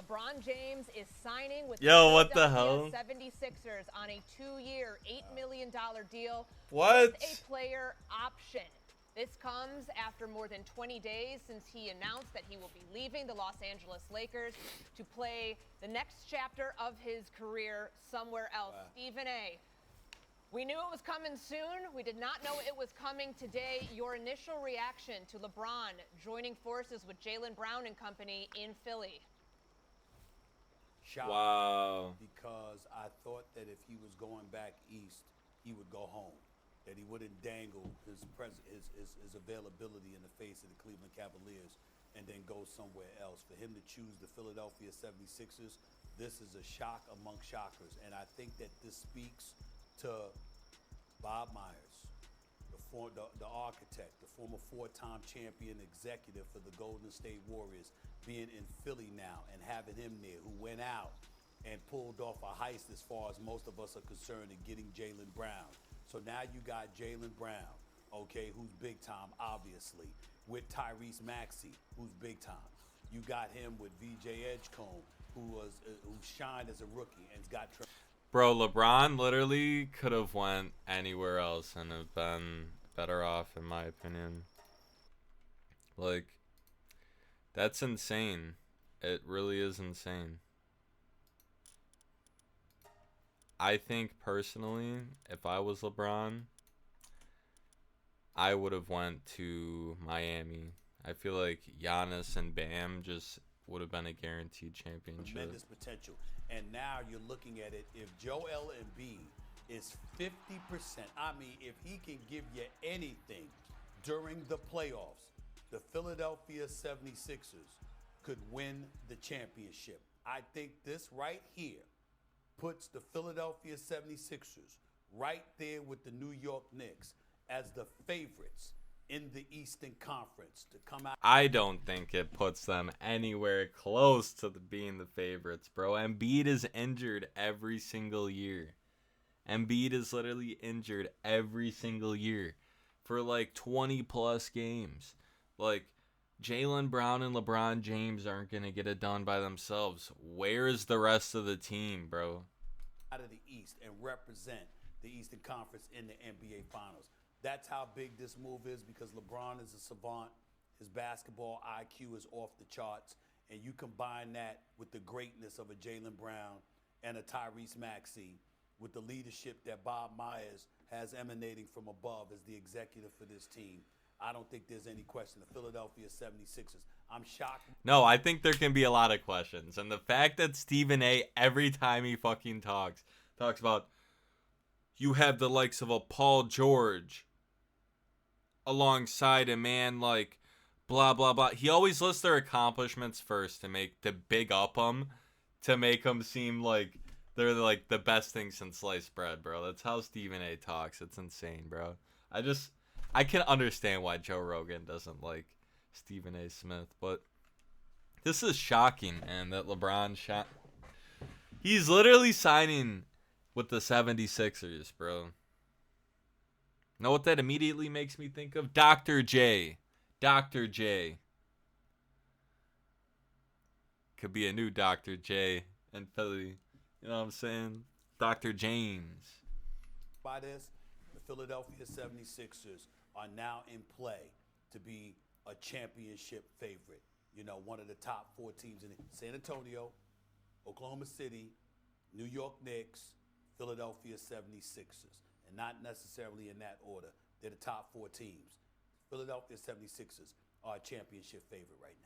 LeBron James is signing with Yo, what the Philadelphia hell? 76ers on a 2-year, $8 million deal What? with a player option. This comes after more than 20 days since he announced that he will be leaving the Los Angeles Lakers to play the next chapter of his career somewhere else. Wow. Stephen A., we knew it was coming soon. We did not know it was coming today. Your initial reaction to LeBron joining forces with Jaylen Brown and company in Philly? Shocked. Wow. Because I thought that if he was going back east, he would go home. That he wouldn't dangle his availability in the face of the Cleveland Cavaliers and then go somewhere else. For him to choose the Philadelphia 76ers, this is a shock among shockers. And I think that this speaks to Bob Myers, the architect, the former four-time champion executive for the Golden State Warriors, being in Philly now and having him there, who went out and pulled off a heist as far as most of us are concerned in getting Jaylen Brown. So now you got Jaylen Brown, okay, who's big time, obviously, with Tyrese Maxey, who's big time. You got him with VJ Edgecombe, who shined as a rookie and's got. Bro, LeBron literally could have went anywhere else and have been better off, in my opinion. Like, that's insane. It really is insane. I think personally, if I was LeBron, I would have went to Miami. I feel like Giannis and Bam just would have been a guaranteed championship. Tremendous potential. And now you're looking at it, if Joel Embiid is 50%, I mean, if he can give you anything during the playoffs, the Philadelphia 76ers could win the championship. I think this right here puts the Philadelphia 76ers right there with the New York Knicks as the favorites in the Eastern Conference to come out. I don't think it puts them anywhere close to being the favorites, bro. Embiid is injured every single year. Embiid is literally injured every single year for like 20 plus games. Like, Jaylen Brown and LeBron James aren't going to get it done by themselves. Where is the rest of the team, bro? Out of the East and represent the Eastern Conference in the NBA Finals. That's how big this move is, because LeBron is a savant. His basketball IQ is off the charts. And you combine that with the greatness of a Jaylen Brown and a Tyrese Maxey, with the leadership that Bob Myers has emanating from above as the executive for this team. I don't think there's any question. The Philadelphia 76ers. I'm shocked. No, I think there can be a lot of questions. And the fact that Stephen A, every time he fucking talks about, you have the likes of a Paul George alongside a man like blah, blah, blah. He always lists their accomplishments first to big up them, to make them seem like they're like the best thing since sliced bread, bro. That's how Stephen A talks. It's insane, bro. I can understand why Joe Rogan doesn't like Stephen A. Smith, but this is shocking, man, that LeBron he's literally signing with the 76ers, bro. Know what that immediately makes me think of? Dr. J. Dr. J. Could be a new Dr. J in Philly. You know what I'm saying? Dr. James. By this, the Philadelphia 76ers are now in play to be a championship favorite. You know, one of the top 4 teams in San Antonio, Oklahoma City, New York Knicks, Philadelphia 76ers. And not necessarily in that order. They're the top 4 teams. Philadelphia 76ers are a championship favorite right now.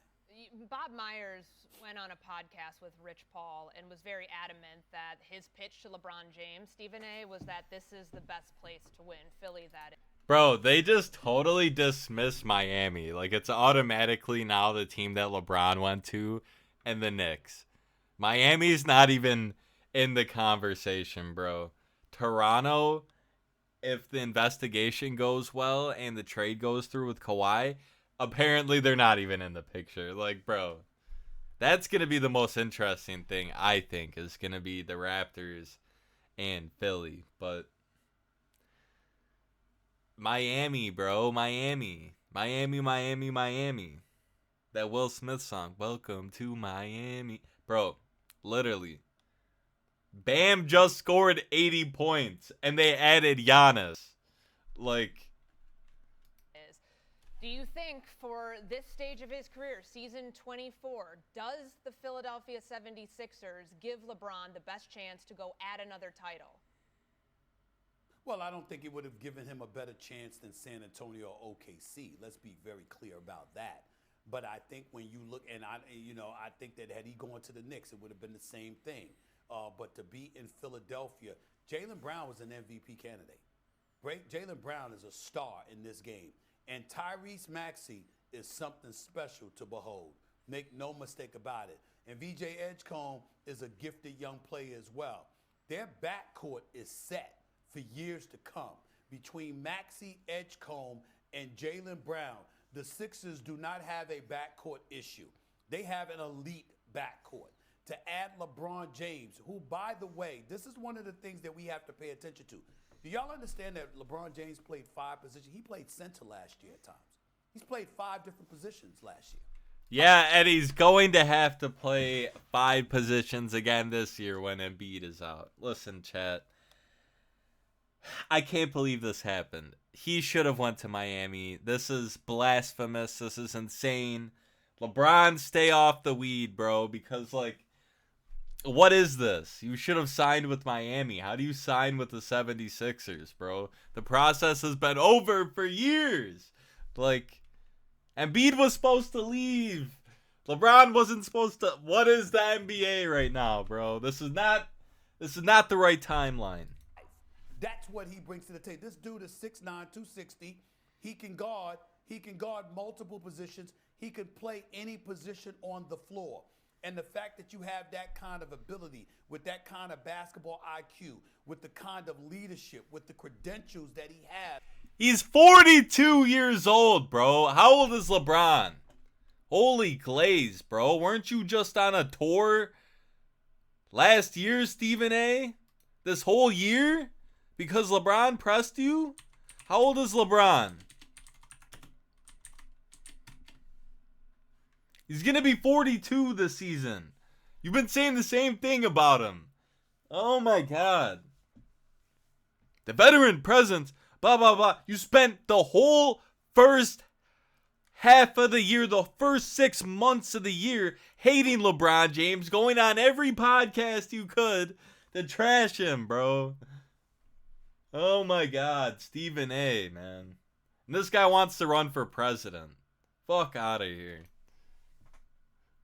Bob Myers went on a podcast with Rich Paul and was very adamant that his pitch to LeBron James, Stephen A., was that this is the best place to win. Philly, that is. Bro, they just totally dismiss Miami. Like, it's automatically now the team that LeBron went to and the Knicks. Miami's not even in the conversation, bro. Toronto, if the investigation goes well and the trade goes through with Kawhi, apparently they're not even in the picture. Like, bro, that's going to be the most interesting thing, I think, is going to be the Raptors and Philly. But Miami, bro, Miami. That Will Smith song, Welcome to Miami. Bro, literally. Bam just scored 80 points, and they added Giannis. Like, do you think for this stage of his career, season 24, does the Philadelphia 76ers give LeBron the best chance to go add another title? Well, I don't think it would have given him a better chance than San Antonio or OKC. Let's be very clear about that. But I think when you look, and I think that had he gone to the Knicks, it would have been the same thing. But to be in Philadelphia, Jaylen Brown was an MVP candidate. Jaylen Brown is a star in this game. And Tyrese Maxey is something special to behold. Make no mistake about it. And VJ Edgecombe is a gifted young player as well. Their backcourt is set for years to come. Between Maxey, Edgecombe, and Jaylen Brown, the Sixers do not have a backcourt issue. They have an elite backcourt. To add LeBron James, who, by the way, this is one of the things that we have to pay attention to. Do y'all understand that LeBron James played 5 positions? He played center last year at times. He's played 5 different positions last year. yeah, and he's going to have to play 5 positions again this year when Embiid is out. Listen, chat. I can't believe this happened. He should have went to Miami. This is blasphemous. This is insane. LeBron, stay off the weed, bro, because, like, what is this? You should have signed with Miami. How do you sign with the 76ers, bro? The process has been over for years. Like, Embiid was supposed to leave. LeBron wasn't supposed to. What is the NBA right now, bro? This is not the right timeline. That's what he brings to the table. This dude is 6'9", 260. He can guard multiple positions. He can play any position on the floor. And the fact that you have that kind of ability, with that kind of basketball IQ, with the kind of leadership, with the credentials that he has. He's 42 years old, bro. How old is LeBron? Holy glaze, bro. Weren't you just on a tour last year, Stephen A? This whole year? Because LeBron pressed you? How old is LeBron? He's going to be 42 this season. You've been saying the same thing about him. Oh my God. The veteran presence, blah, blah, blah. You spent the whole first half of the year, the first 6 months of the year, hating LeBron James, going on every podcast you could to trash him, bro. Oh my God. Stephen A, man. And this guy wants to run for president. Fuck out of here.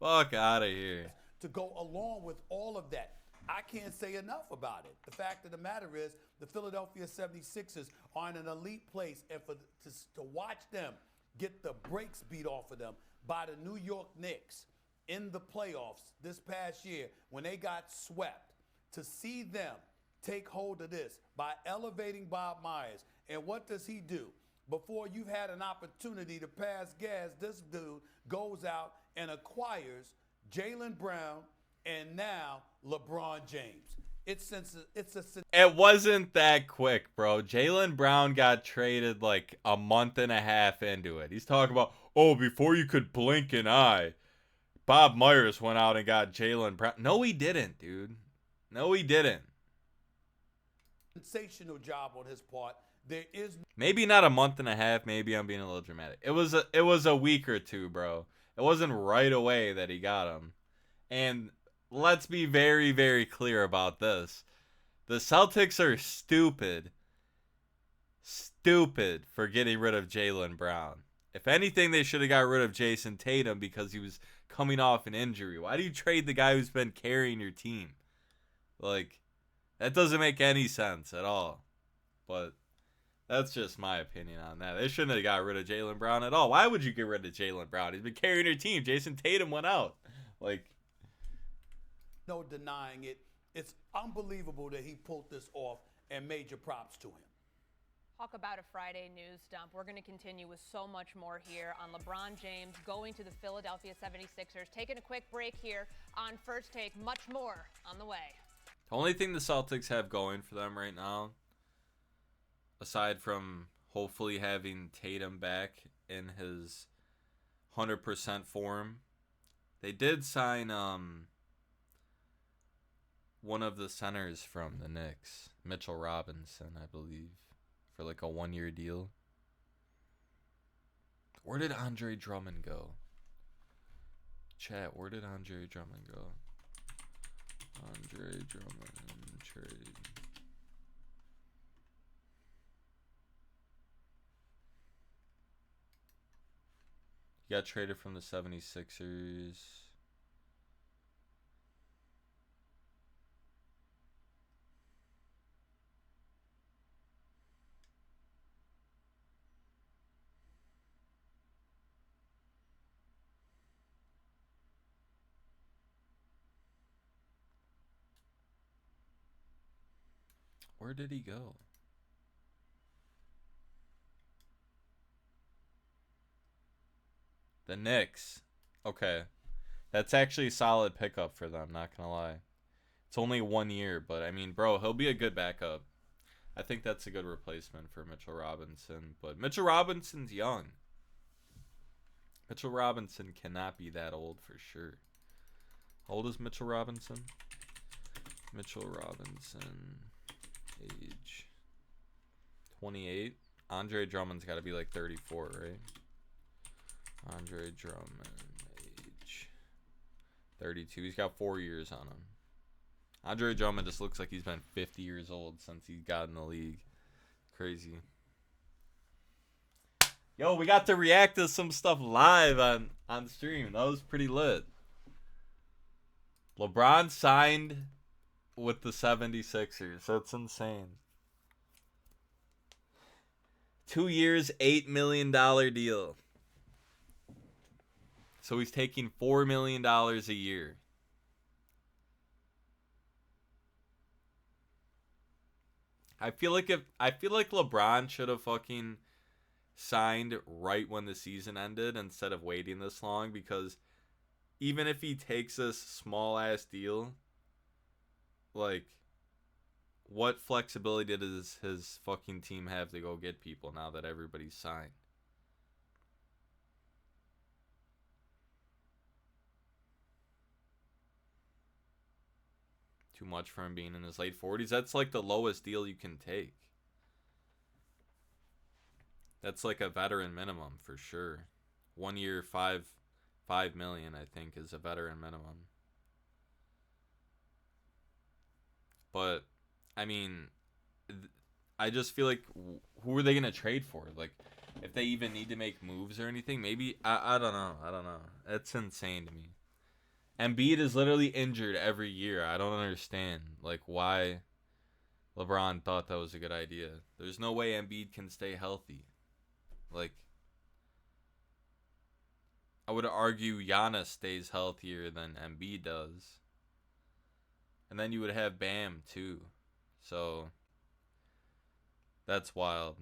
Fuck out of here. To go along with all of that. I can't say enough about it. The fact of the matter is, the Philadelphia 76ers are in an elite place, and to watch them get the brakes beat off of them by the New York Knicks in the playoffs this past year when they got swept, to see them take hold of this by elevating Bob Myers. And what does he do? Before you've had an opportunity to pass gas, this dude goes out and acquires Jaylen Brown and now LeBron James. It wasn't that quick, bro. Jaylen Brown got traded like a month and a half into it. He's talking about, oh, before you could blink an eye, Bob Myers went out and got Jaylen Brown. No, he didn't, dude. No, he didn't. Sensational job on his part. There is maybe not a month and a half. Maybe I'm being a little dramatic. It was a week or two, bro. It wasn't right away that he got him. And let's be very, very clear about this. The Celtics are stupid for getting rid of Jaylen Brown. If anything, they should have got rid of Jason Tatum because he was coming off an injury. Why do you trade the guy who's been carrying your team? Like, that doesn't make any sense at all. But that's just my opinion on that. They shouldn't have got rid of Jaylen Brown at all. Why would you get rid of Jaylen Brown? He's been carrying your team. Jason Tatum went out. Like, no denying it. It's unbelievable that he pulled this off, and major props to him. Talk about a Friday news dump. We're going to continue with so much more here on LeBron James going to the Philadelphia 76ers. Taking a quick break here on First Take. Much more on the way. The only thing the Celtics have going for them right now, aside from hopefully having Tatum back in his 100% for him. They did sign one of the centers from the Knicks, Mitchell Robinson, I believe, for like a 1-year deal. Where did Andre Drummond go? Chat, where did Andre Drummond go? Andre Drummond trade. He got traded from the 76ers. Where did he go? The Knicks. Okay. That's actually a solid pickup for them, not gonna lie. It's only 1 year, but I mean, bro, he'll be a good backup. I think that's a good replacement for Mitchell Robinson. But Mitchell Robinson's young. Mitchell Robinson cannot be that old for sure. How old is Mitchell Robinson? Mitchell Robinson, age 28. Andre Drummond's got to be like 34, right? Andre Drummond, age 32. He's got 4 years on him. Andre Drummond just looks like he's been 50 years old since he got in the league. Crazy. Yo, we got to react to some stuff live on stream. That was pretty lit. LeBron signed with the 76ers. That's insane. 2 years, $8 million deal. So he's taking $4 million a year. I feel like LeBron should have fucking signed right when the season ended instead of waiting this long, because even if he takes this small ass deal, like, what flexibility does his fucking team have to go get people now that everybody's signed? Too much for him being in his late 40s. That's like the lowest deal you can take. That's like a veteran minimum for sure. 1 year, $5 million, I think, is a veteran minimum. But I mean, I just feel like, who are they gonna trade for? Like, if they even need to make moves or anything, maybe I don't know. It's insane to me. Embiid is literally injured every year. I don't understand, like, why LeBron thought that was a good idea. There's no way Embiid can stay healthy. Like, I would argue Giannis stays healthier than Embiid does. And then you would have Bam too. So that's wild.